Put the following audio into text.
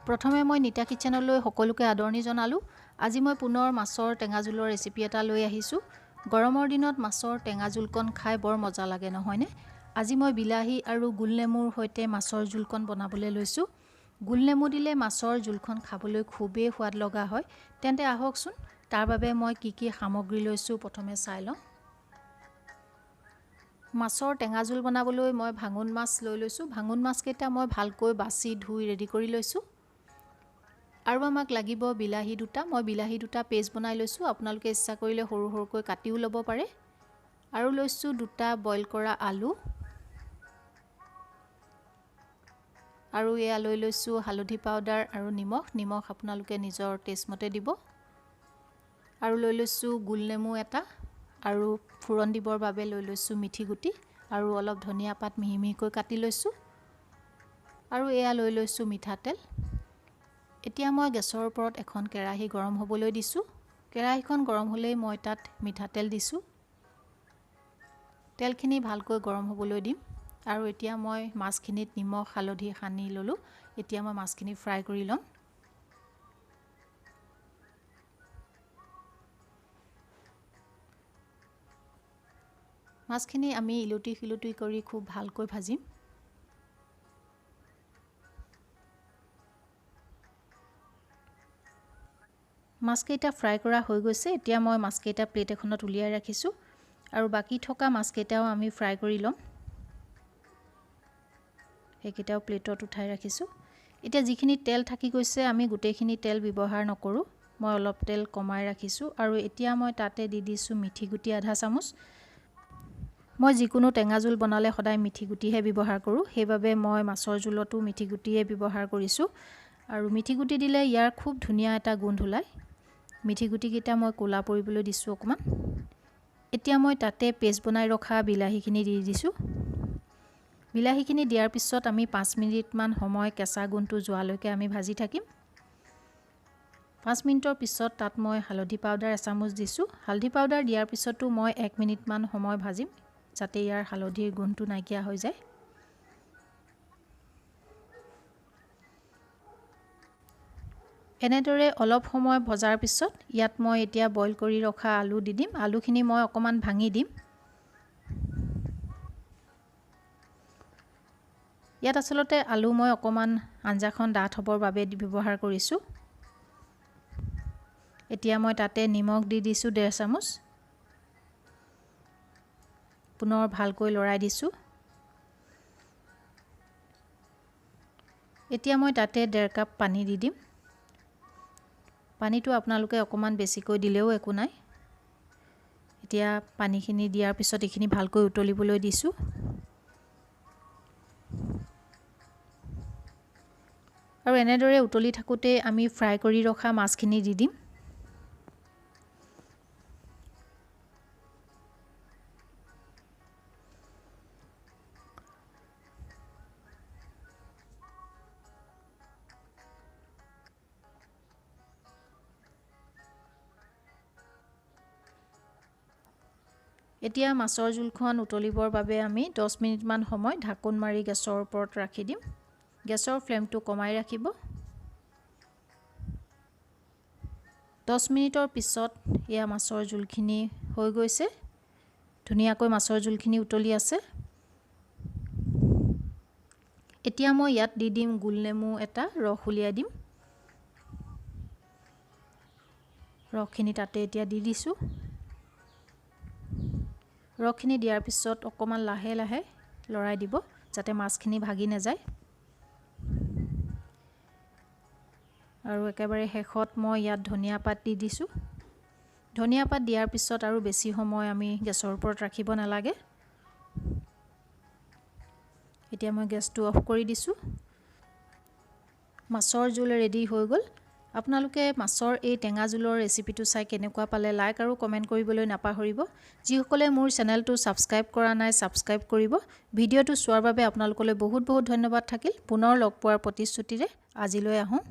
প্ৰথমে মই নিতাকিচ্চেনলৈ সকলোকে আদৰণি জনালোঁ। আজি মই পুনৰ মাছৰ টেঙা জোলৰ ৰেচিপি এটা লৈ আহিছোঁ। গৰমৰ দিনত মাছৰ টেঙা জোলকণ খাই বৰ মজা লাগে নহয়নে? আজি মই বিলাহী আৰু গোলনেমুৰ সৈতে মাছৰ জোলকণ বনাবলৈ লৈছোঁ। গোলনেমু দিলে মাছৰ জোলখন খাবলৈ খুবেই সোৱাদ লগা হয়। তেন্তে আহকচোন তাৰ বাবে মই কি কি সামগ্ৰী লৈছোঁ প্ৰথমে চাই লওঁ। মাছৰ টেঙা জোল বনাবলৈ মই ভাঙোন মাছ লৈ লৈছোঁ। ভাঙোন মাছকেইটা মই ভালকৈ বাছি ধুই ৰেডি কৰি লৈছোঁ। আৰু আমাক লাগিব বিলাহী দুটা। মই বিলাহী দুটা পেষ্ট বনাই লৈছোঁ। আপোনালোকে ইচ্ছা কৰিলে সৰু সৰুকৈ কাটিও ল'ব পাৰে। আৰু লৈছোঁ দুটা বইল কৰা আলু। আৰু এয়া লৈ লৈছোঁ হালধি পাউডাৰ আৰু নিমখ আপোনালোকে নিজৰ টেষ্ট মতে দিব। আৰু লৈ লৈছোঁ গোলনেমু এটা আৰু ফুৰণ দিবৰ বাবে লৈ লৈছোঁ মিঠি গুটি আৰু অলপ ধনিয়া পাত মিহি মিহিকৈ কাটি লৈছোঁ। আৰু এয়া লৈ লৈছোঁ মিঠাতেল। এতিয়া মই গেছৰ ওপৰত এখন কেৰাহী গৰম হ'বলৈ দিছোঁ। কেৰাহীখন গৰম হ'লেই মই তাত মিঠাতেল দিছোঁ। তেলখিনি ভালকৈ গৰম হ'বলৈ দিম। আৰু এতিয়া মই মাছখিনিত নিমখ হালধি সানি ল'লোঁ। এতিয়া মই মাছখিনি ফ্ৰাই কৰি ল'ম। মাছখিনি আমি ইলুটি শিলুটি কৰি খুব ভালকৈ ভাজিম। মাছকেইটা ফ্ৰাই কৰা হৈ গৈছে। এতিয়া মই মাছকেইটা প্লেট এখনত উলিয়াই ৰাখিছোঁ। আৰু বাকী থকা মাছকেইটাও আমি ফ্ৰাই কৰি ল'ম। সেইকেইটাও প্লেটত উঠাই ৰাখিছোঁ। এতিয়া যিখিনি তেল থাকি গৈছে আমি গোটেইখিনি তেল ব্যৱহাৰ নকৰোঁ। মই অলপ তেল কমাই ৰাখিছোঁ। আৰু এতিয়া মই তাতে দি দিছোঁ মিঠি গুটি আধা চামুচ। মই যিকোনো টেঙা জোল বনালে সদায় মিঠি গুটিহে ব্যৱহাৰ কৰোঁ। সেইবাবে মই মাছৰ জোলতো মিঠি গুটিয়ে ব্যৱহাৰ কৰিছোঁ। আৰু মিঠি গুটি দিলে ইয়াৰ খুব ধুনীয়া এটা গোন্ধ ওলায়। মিঠি গুটিকেইটা মই ক'লা পৰিবলৈ দিছোঁ অকণমান। এতিয়া মই তাতে পেষ্ট বনাই ৰখা বিলাহীখিনি দি দিছোঁ। বিলাহীখিনি দিয়াৰ পিছত আমি 5 মিনিটমান সময় কেঁচা গোন্ধটো যোৱালৈকে আমি ভাজি থাকিম। 5 মিনিটৰ পিছত তাত মই হালধি পাউডাৰ এচামুচ দিছোঁ। হালধি পাউডাৰ দিয়াৰ পিছতো মই 1 মিনিটমান সময় ভাজিম যাতে ইয়াৰ হালধিৰ গোন্ধটো নাইকিয়া হৈ যায়। এনেদৰে অলপ সময় ভজাৰ পিছত ইয়াত মই এতিয়া বইল কৰি ৰখা আলু দি দিম। আলুখিনি মই অকণমান ভাঙি দিম। ইয়াত আচলতে আলু মই অকণমান আঞ্জাখন ডাঠ হ'বৰ বাবে ব্যৱহাৰ কৰিছোঁ। এতিয়া মই তাতে নিমখ দি দিছোঁ 1.5 চামুচ। পুনৰ ভালকৈ লৰাই দিছোঁ। এতিয়া মই তাতে 1.5 কাপ পানী দি দিম। পানীটো আপোনালোকে অকণমান বেছিকৈ দিলেও একো নাই। এতিয়া পানীখিনি দিয়াৰ পিছত এইখিনি ভালকৈ উতলিবলৈ দিছোঁ। আৰু এনেদৰে উতলি থাকোঁতে আমি ফ্ৰাই কৰি ৰখা মাছখিনি দি দিম। এতিয়া মাছৰ জোলখন উতলিবৰ বাবে আমি 10 মিনিটমান সময় ঢাকোন মাৰি গেছৰ ওপৰত ৰাখি দিম। গেছৰ ফ্লেমটো কমাই ৰাখিব। 10 মিনিটৰ পিছত এয়া মাছৰ জোলখিনি হৈ গৈছে। ধুনীয়াকৈ মাছৰ জোলখিনি উতলি আছে। এতিয়া মই ইয়াত দি দিম গোলনেমু এটা ৰস উলিয়াই দিম। ৰসখিনি তাতে এতিয়া দি দিছোঁ। ৰসখিনি দিয়াৰ পিছত অকণমান লাহে লাহে লৰাই দিব যাতে মাছখিনি ভাগি নাযায়। আৰু একেবাৰে শেষত মই ইয়াত ধনিয়া পাত দি দিছোঁ। ধনিয়া পাত দিয়াৰ পিছত আৰু বেছি সময় আমি গেছৰ ওপৰত ৰাখিব নালাগে। এতিয়া মই গেছটো অফ কৰি দিছোঁ। মাছৰ জোল ৰেডি হৈ গ'ল। আপোনালোকে মাছৰ এই টেঙা জোলৰ ৰেচিপিটো চাই কেনেকুৱা পালে লাইক আৰু কমেণ্ট কৰিবলৈ নাপাহৰিব। যিসকলে মোৰ চেনেলটো ছাবস্ক্ৰাইব কৰা নাই ছাবস্ক্ৰাইব কৰিব। ভিডিঅ'টো চোৱাৰ বাবে আপোনালোকলৈ বহুত বহুত ধন্যবাদ থাকিল। পুনৰ লগ পোৱাৰ প্ৰতিশ্ৰুতিৰে আজিলৈ আহোঁ।